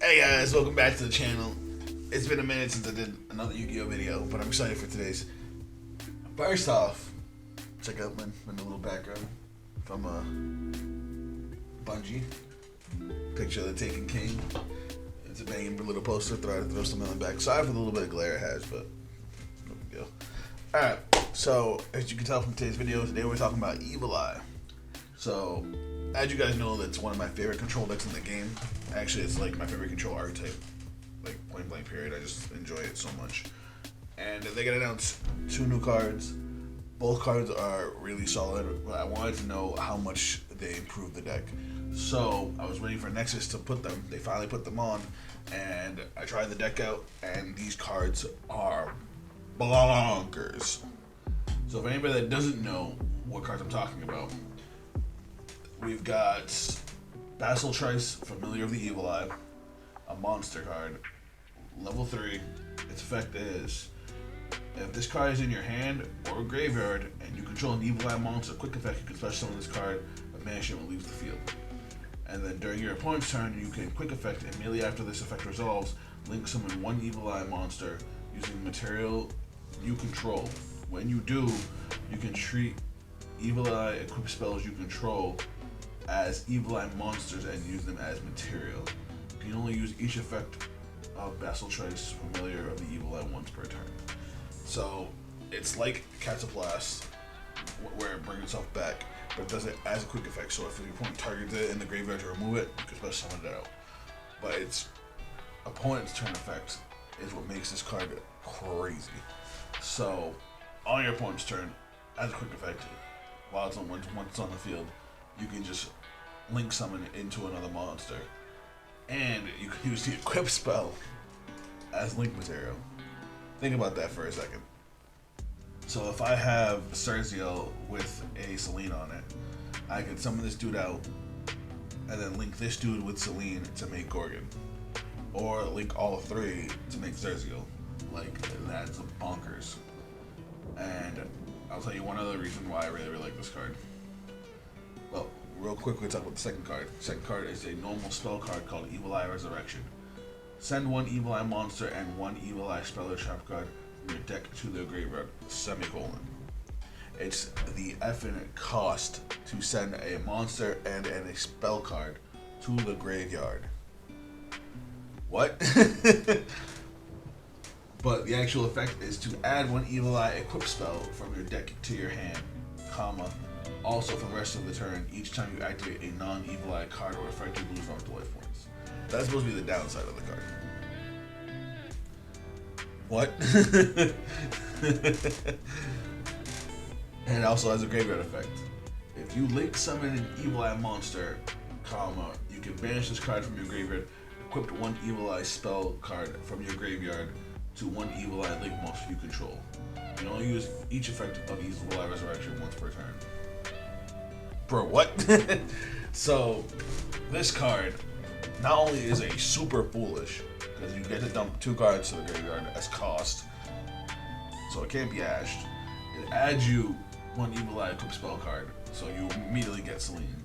Hey guys, welcome back to the channel. It's been a minute since I did another Yu-Gi-Oh video, but I'm excited for today's. First off, check out my little background from Bungie. Picture of the Taken King. It's a banging little poster. Throw some on the back. Sorry for the little bit of glare it has, but no big deal. Alright, so as you can tell from today's video, today we're talking about Evil Eye. So, as you guys know, that's one of my favorite control decks in the game. Actually, it's like my favorite control archetype. Like, point blank period. I just enjoy it so much. And they got announced 2 new cards. Both cards are really solid, but I wanted to know how much they improved the deck. So, I was waiting for Nexus to put them. They finally put them on, and I tried the deck out, and these cards are bonkers. So, if anybody that doesn't know what cards I'm talking about, we've got Basel Trice, Familiar of the Evil Eye, a monster card, level 3. Its effect is, if this card is in your hand or graveyard and you control an Evil Eye monster, quick effect, you can special summon this card, but banish it when it leaves the field. And then during your opponent's turn, you can quick effect, and immediately after this effect resolves, link summon 1 Evil Eye monster using the material you control. When you do, you can treat Evil Eye equipped spells you control as Evil Eye monsters and use them as material. You can only use each effect of Basel Trice, Familiar of the Evil Eye, once per turn. So it's like Cataplast, where it brings itself back, but it does it as a quick effect. So if your opponent targets it in the graveyard to remove it, you can special summon it out. But its opponent's turn effect is what makes this card crazy. So on your opponent's turn, as a quick effect, while it's once it's on the field, you can just link summon it into another monster, and you can use the equip spell as link material. Think about that for a second. So if I have Serziel with a Selene on it, I can summon this dude out and then link this dude with Selene to make Gorgon, or link all 3 to make Serziel. Like, that's bonkers. And I'll tell you one other reason why I really like this card. Well, real quick, we'll talk about the second card. The second card is a normal spell card called Evil Eye Resurrection. Send 1 Evil Eye monster and 1 Evil Eye spell or trap card from your deck to the graveyard, semicolon. It's the effing cost to send a monster and a spell card to the graveyard. What? But the actual effect is to add 1 Evil Eye equip spell from your deck to your hand, comma, also for the rest of the turn, each time you activate a non-Evil Eye card or effect, you lose 1 to life points. That's supposed to be the downside of the card. What? And it also has a graveyard effect. If you link summon an Evil Eye monster, comma, you can banish this card from your graveyard, equip 1 Evil Eye spell card from your graveyard to 1 Evil Eye link monster you control. You can only use each effect of Evil Eye Resurrection once per turn. Bro, what? So, this card not only is a super foolish, because you get to dump 2 cards to the graveyard as cost, so it can't be ashed. It adds you 1 Evil Eye equip spell card, so you immediately get Selene.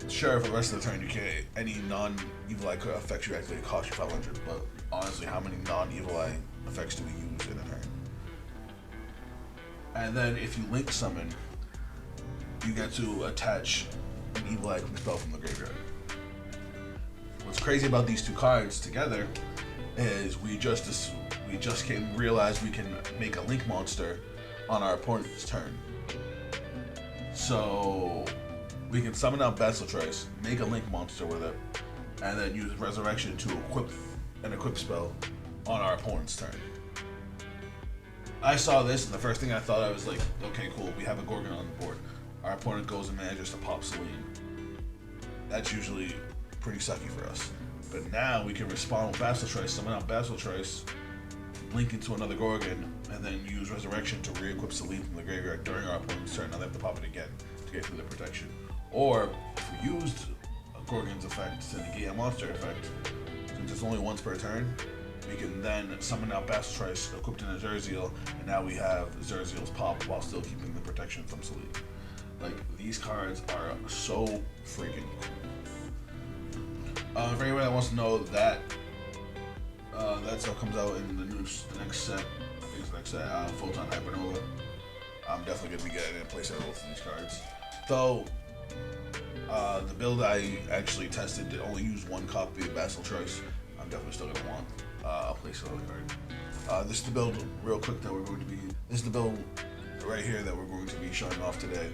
Sure, for the rest of the turn, you can't, any non-Evil Eye effects you activate cost you 500, but honestly, how many non-Evil Eye effects do we use in a turn? And then if you link summon, you get to attach an Evil Eye spell from the graveyard. What's crazy about these 2 cards together is we just can realize we can make a link monster on our opponent's turn. So we can summon out Basel Trice, make a link monster with it, and then use Resurrection to equip an equip spell on our opponent's turn. I saw this, and the first thing I thought, I was like, okay, cool, we have a Gorgon on the board. Our opponent goes and manages to pop Selene. That's usually pretty sucky for us. But now we can respond with Basel Trice, summon out Basel Trice, link into another Gorgon, and then use Resurrection to re-equip Selene from the graveyard during our opponent's turn. Now they have to pop it again to get through the protection. Or, if we used a Gorgon's effect to negate a monster effect, since it's only once per turn, we can then summon out Basel Trice equipped in a Zerziel, and now we have Zerziel's pop while still keeping the protection from Selene. Like, these cards are so freaking cool. For anyone that wants to know that, that stuff comes out in the next set. I think it's the next set, Photon Hypernova. I'm definitely gonna be getting and placing both of these cards. Though the build I actually tested to only use one copy of Basel Choice, I'm definitely still gonna want a place another card. This is the build, real quick, that we're going to be. This is the build right here that we're going to be showing off today.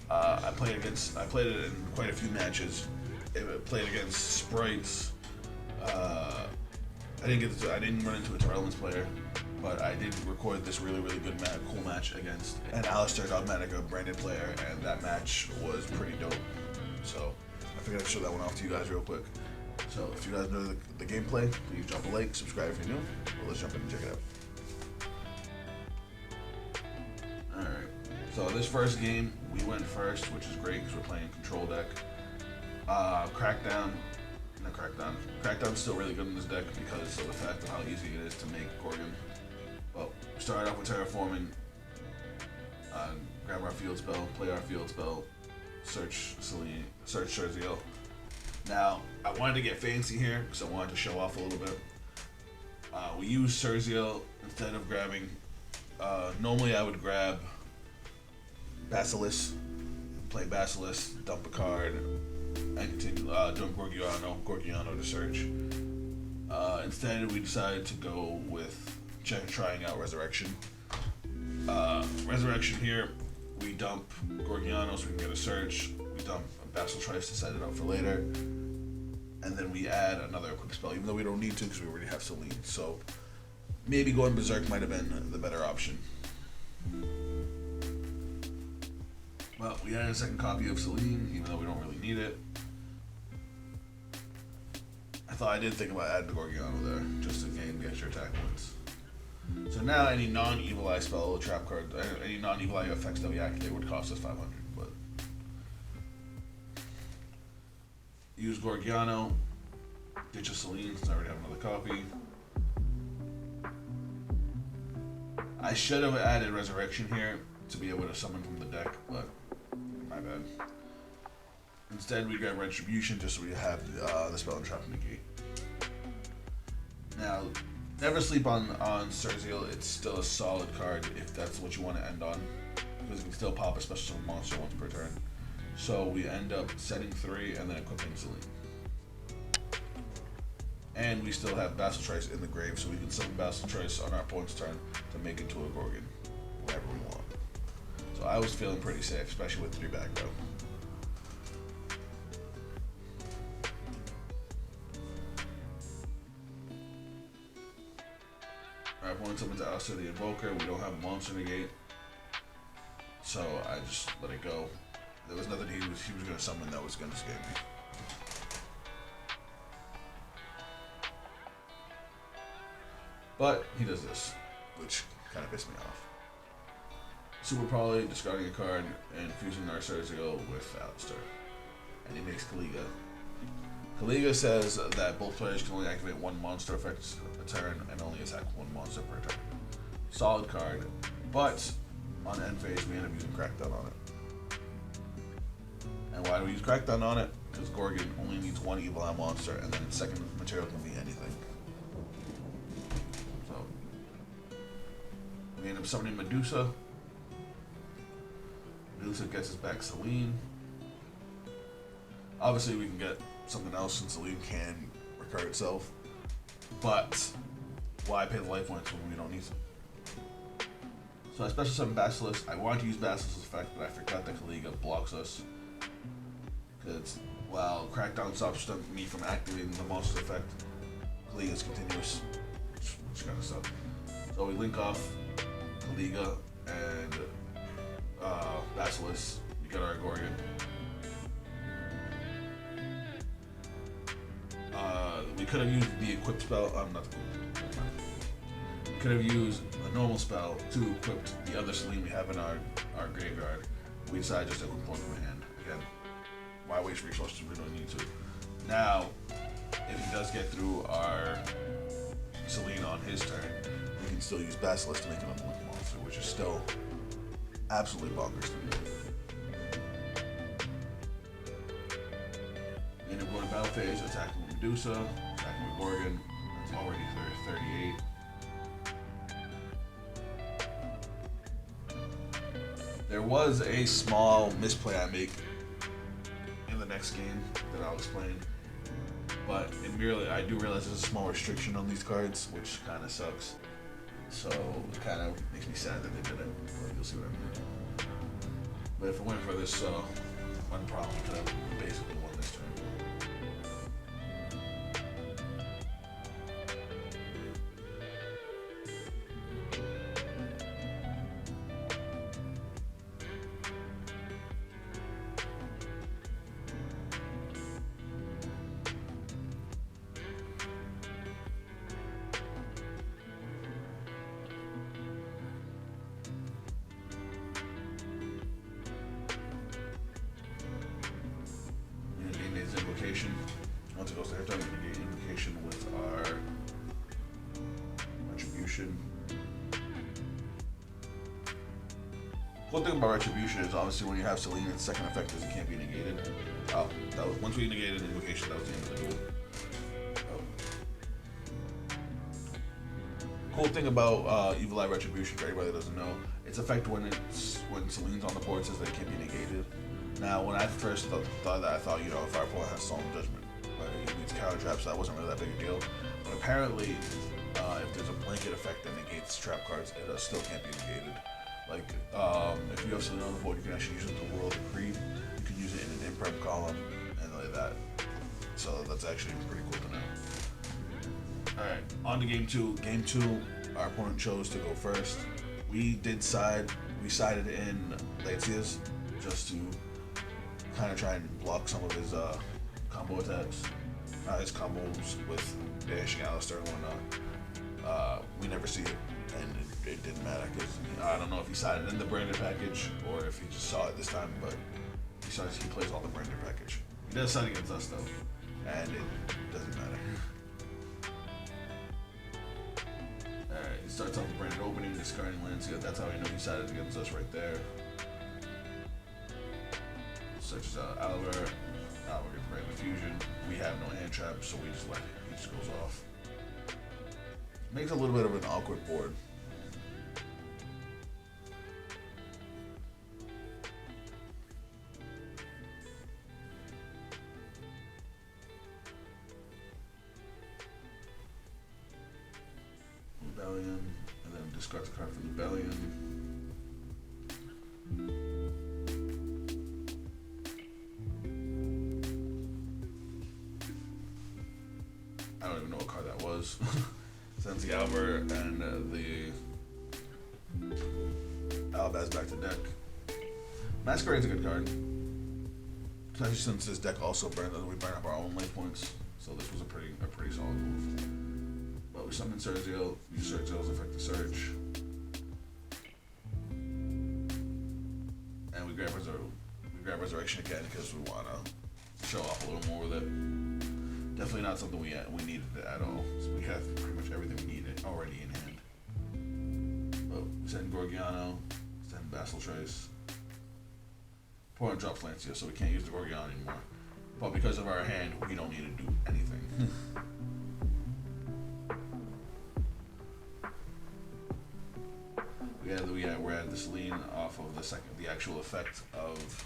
I played it in quite a few matches. I played against Sprites. I didn't run into a Terrellins player, but I did record this really good cool match against an Alistair Dogmatica branded player, and that match was pretty dope. So I figured I'd show that one off to you guys real quick. So if you guys know the gameplay, please drop a like, subscribe if you're new. Well, let's jump in and check it out. Alright, so this first game, we went first, which is great because we're playing control deck. Crackdown's still really good in this deck because of the fact of how easy it is to make Gorgon. Well, we started off with Terraforming, grab our field spell, play our field spell, search Celine, search Sergio. Now, I wanted to get fancy here because I wanted to show off a little bit. We use Sergio instead of grabbing. Normally, I would grab Basilisk, play Basilisk, dump a card, and continue doing Gorgiano to search. Instead, we decided to go with trying out Resurrection. Resurrection here, we dump Gorgiano so we can get a search. We dump Basel Trice to set it up for later. And then we add another equip spell, even though we don't need to because we already have Celine. So maybe going Berserk might have been the better option. Well, we added a second copy of Celine, even though we don't really need it. I did think about adding the Gorgiano there, just to gain the extra attack points. So now any non-Evil Eye spell, trap card, any non-Evil Eye effects that we activate would cost us 500, but use Gorgiano, ditch a Celine since I already have another copy. I should have added Resurrection here to be able to summon from the deck, but my bad. Instead, we got Retribution just so we have the spell and trap negate. Now, never sleep on Sergio. It's still a solid card if that's what you want to end on, because it can still pop a special summon monster once per turn. So we end up setting 3 and then equipping Celine. And we still have Basel Trice in the grave, so we can summon Basel Trice on our opponent's turn to make it to a Gorgon whenever we want. So I was feeling pretty safe, especially with 3 back row. Our opponent summons Alistair the Invoker. We don't have a monster negate, so I just let it go. There was nothing he was going to summon that was going to scare me. But he does this, which kind of pissed me off. Super Poly, discarding a card and fusing our Sergio with Alistair. And he makes Kaliga. Kaliga says that both players can only activate 1 monster effect a turn and only attack 1 monster per turn. Solid card, but on end phase we end up using Crackdown on it. And why do we use Crackdown on it? Because Gorgon only needs 1 Evil Eye monster, and then its second material can be anything. So we end up summoning Medusa. Medusa gets us back Celine. Obviously we can get something else since Celine can recur itself, but why pay the life points when we don't need them? So I special summon Basilisk. I wanted to use Basilisk's effect, but I forgot that Kaliga blocks us. Because while Crackdown stops me from activating the monster's effect, Kaliga's continuous, which kind of sucks. So we link off Kaliga and Basilisk. We get our Gorgon. We could have used the equip spell. We could have used a normal spell to equip the other Celine we have in our graveyard. We decided just to equip one from hand. Again, why waste resources? We don't need to. Now, if he does get through our Celine on his turn, we can still use Basilisk to make an unlucky monster, which is still absolutely bonkers to me. We end up going to battle phase, attacking Medusa, attacking with Gorgon. That's already 38. There was a small misplay I make in the next game that I'll explain, but I do realize there's a small restriction on these cards, which kind of sucks. So it kind of makes me sad that they did it, but you'll see what I mean. But if it went for this one problem, I could have basically won this turn. Invocation. Once it goes to airtime, we can get invocation with our retribution. Cool thing about retribution is obviously when you have Celine, its second effect is it can't be negated. Oh, that was once we negated invocation, that was the end of the duel. Cool thing about Evil Eye Retribution, for anybody that doesn't know, its effect when Celine's on the board says that it can't be negated. Now, when I first thought that, I thought, you know, if our opponent has Solemn Judgment, but it needs counter traps, so that wasn't really that big a deal. But apparently, if there's a blanket effect that negates trap cards, it still can't be negated. Like, if you have Celine on the board, you can actually use it to World of Creed. You can use it in an imprep column, and like that. So that's actually pretty cool to know. Alright, on to game two. Game two, our opponent chose to go first. We sided in Latias just to kind of try and block some of his combo attacks. His combos with Banishing Alistair and whatnot. We never see it, and it didn't matter, because I don't know if he sided in the branded package or if he just saw it this time, but he plays all the branded package. He does side against us though, and it doesn't matter. Alright, he starts off with branded opening, discarding Lancia. That's how I know he sided against us right there. Searches out Albert. Albert gets branded fusion. We have no hand trap, so we just let it. He just goes off. Makes a little bit of an awkward board. Rebellion, and then discards a card for Rebellion. I don't even know what card that was. Sends the Albert and the Albaz back to deck. Masquerade's a good card. Especially since this deck also we burn up our own life points. So this was a pretty solid move. But we summon Sergio, use Sergio's effective search. And we grab Resurrection again because we want to show off a little more with it. Definitely not something we needed at all. So we have pretty much everything we needed already in hand. But we send Gorgiano, send Basel Trace. Opponent drops Lancia, so we can't use the Gorgiano anymore. But because of our hand, we don't need to do anything. We're at the Celine off of the actual effect of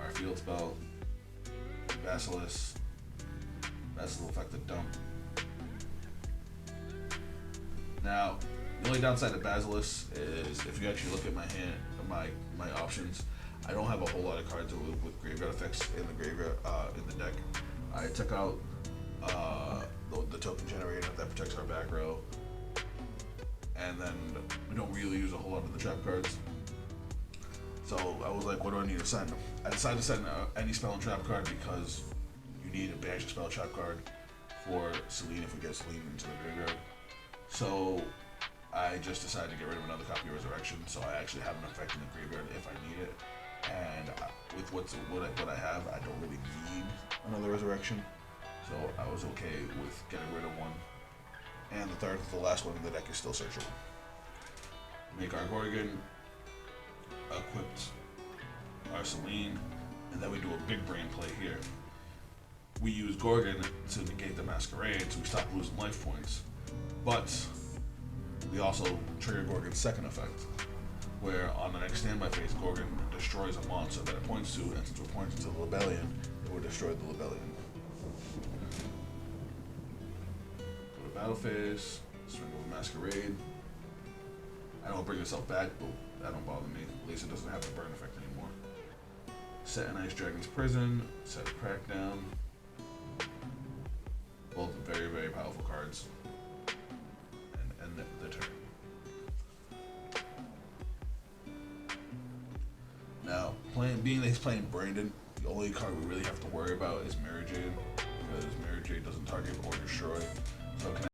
our field spell. Basilisk. That's the effect of dump. Now, the only downside of Basilisk is if you actually look at my hand, my options, I don't have a whole lot of cards with graveyard effects in the graveyard in the deck. I took out the token generator that protects our back row, and then we don't really use a whole lot of the trap cards. So I was like, what do I need to send? I decided to send any spell and trap card because you need a banish spell trap card for Celine if we get Celine into the graveyard. So I just decided to get rid of another copy of Resurrection, so I actually have an effect in the graveyard if I need it. And with what I have, I don't really need another Resurrection, so I was okay with getting rid of one. And the last one in the deck is still searchable. Make our Gorgon, equipped our Celine, and then we do a big brain play here. we use Gorgon to negate the Masquerade, so we stop losing life points. But we also trigger Gorgon's second effect, where on the next standby phase, Gorgon destroys a monster that it points to, and since we're pointing to the Libellion, it will destroy the Libellion. Go to battle phase, swing over Masquerade. I don't bring itself back, but that don't bother me. At least it doesn't have the burn effect anymore. Set an Ice Dragon's Prison, set Crackdown. Both very, very powerful cards. And end the turn. Now, being that he's playing Brandon, the only card we really have to worry about is Mirror Jade, because Mirror Jade doesn't target or destroy. So